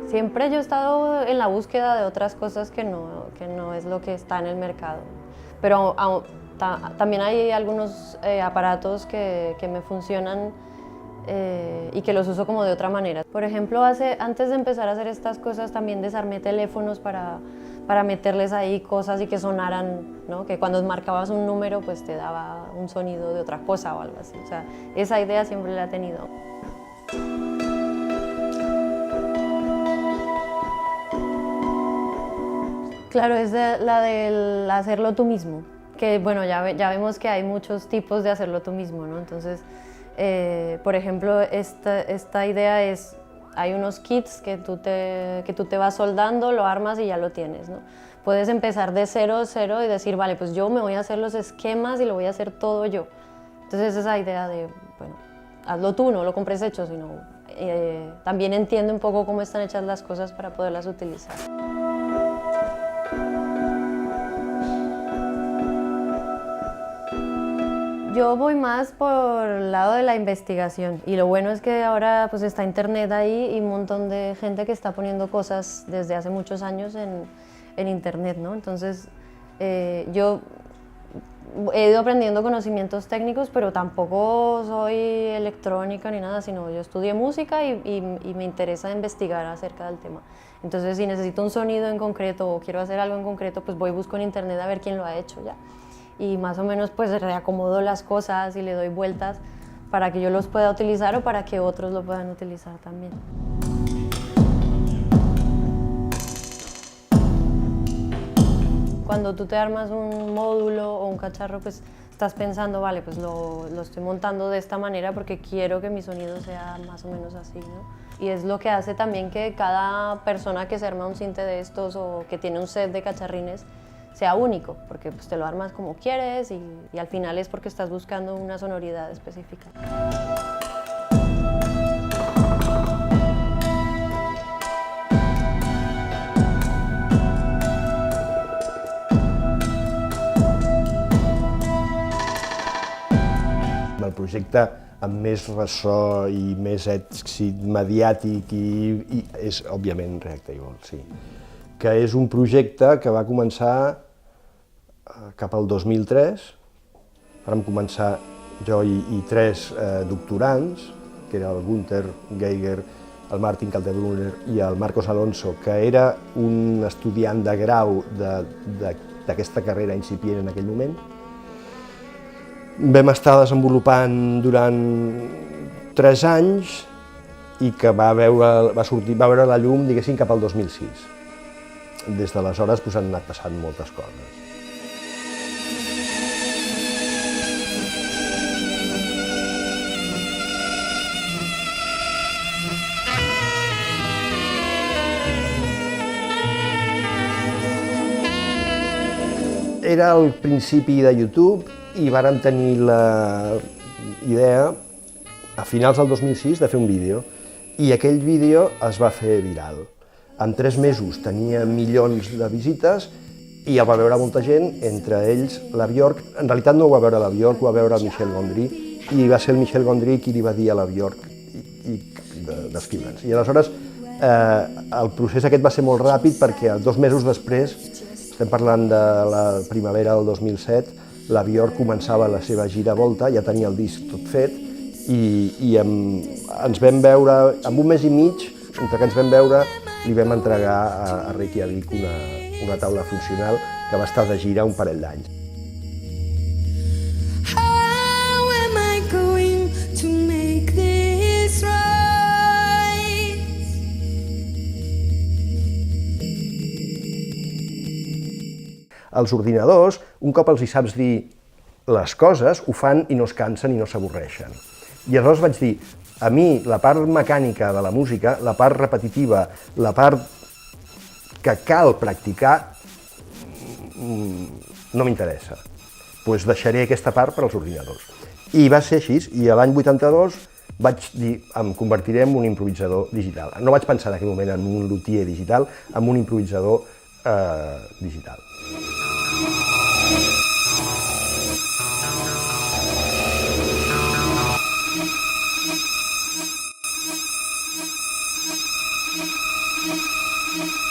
Siempre yo he estado en la búsqueda de otras cosas que no es lo que está en el mercado. Pero también hay algunos aparatos que me funcionan y que los uso como de otra manera. Por ejemplo, antes de empezar a hacer estas cosas también desarmé teléfonos para meterles ahí cosas y que sonaran, ¿no? Que cuando marcabas un número pues te daba un sonido de otra cosa o algo así. O sea, esa idea siempre la he tenido. Claro, es la del hacerlo tú mismo, que bueno, ya vemos que hay muchos tipos de hacerlo tú mismo, ¿no? Entonces, por ejemplo, esta idea es, hay unos kits que tú te vas soldando, lo armas y ya lo tienes, ¿no? Puedes empezar de cero y decir, vale, pues yo me voy a hacer los esquemas y lo voy a hacer todo yo. Entonces esa idea de, bueno, hazlo tú, no lo compres hecho, sino también entiende un poco cómo están hechas las cosas para poderlas utilizar. Yo voy más por el lado de la investigación y lo bueno es que ahora pues está internet ahí y un montón de gente que está poniendo cosas desde hace muchos años en internet, ¿no? Entonces yo he ido aprendiendo conocimientos técnicos, pero tampoco soy electrónica ni nada, sino yo estudié música y me interesa investigar acerca del tema. Entonces si necesito un sonido en concreto o quiero hacer algo en concreto, pues voy y busco en internet a ver quién lo ha hecho ya. Y más o menos pues reacomodo las cosas y le doy vueltas para que yo los pueda utilizar o para que otros lo puedan utilizar también. Cuando tú te armas un módulo o un cacharro, pues estás pensando, vale, pues lo estoy montando de esta manera porque quiero que mi sonido sea más o menos así, ¿no? Y es lo que hace también que cada persona que se arma un sinte de estos o que tiene un set de cacharrines sea único, porque pues, te lo armas como quieres y al final es porque estás buscando una sonoridad específica. El projecte amb més ressò i més èxit mediàtic és, òbviament, Reactable, sí. Que és un projecte que va començar cap al 2003. Vam començar jo i tres doctorants, que era el Gunther Geiger, el Martin Kaltenbrunner i el Marcos Alonso, que era un estudiant de grau d'aquesta carrera incipient en aquell moment. Vam estar desenvolupant durant 3 anys i que va veure la llum, diguéssim, cap al 2006. Des d'aleshores han anat passant moltes coses. Era el principi de YouTube i vàrem tenir la idea, a finals del 2006, de fer un vídeo. I aquell vídeo es va fer viral. En 3 mesos tenia milions de visites i el va veure molta gent, entre ells la Björk. En realitat no ho va veure la Björk, ho va veure el Michel Gondry, i va ser el Michel Gondry qui li va dir a la Björk d'escriure'ns. I aleshores el procés aquest va ser molt ràpid perquè 2 mesos després, estem parlant de la primavera del 2007, la Björk començava la seva gira Volta, ja tenia el disc tot fet, i ens vam veure, en un mes i mig, entre que ens vam veure, li vam entregar a Reykjavik una taula funcional que va estar de gira un parell d'anys. Els ordinadors, un cop els hi saps dir les coses, ho fan i no es cansen i no s'avorreixen. I aleshores vaig dir, a mi la part mecànica de la música, la part repetitiva, la part que cal practicar, no m'interessa. Doncs deixaré aquesta part per als ordinadors. I va ser així, i l'any 82 vaig dir, em convertiré en un improvisador digital. No vaig pensar en aquell moment en un luthier digital, en un improvisador digital. Gràcies.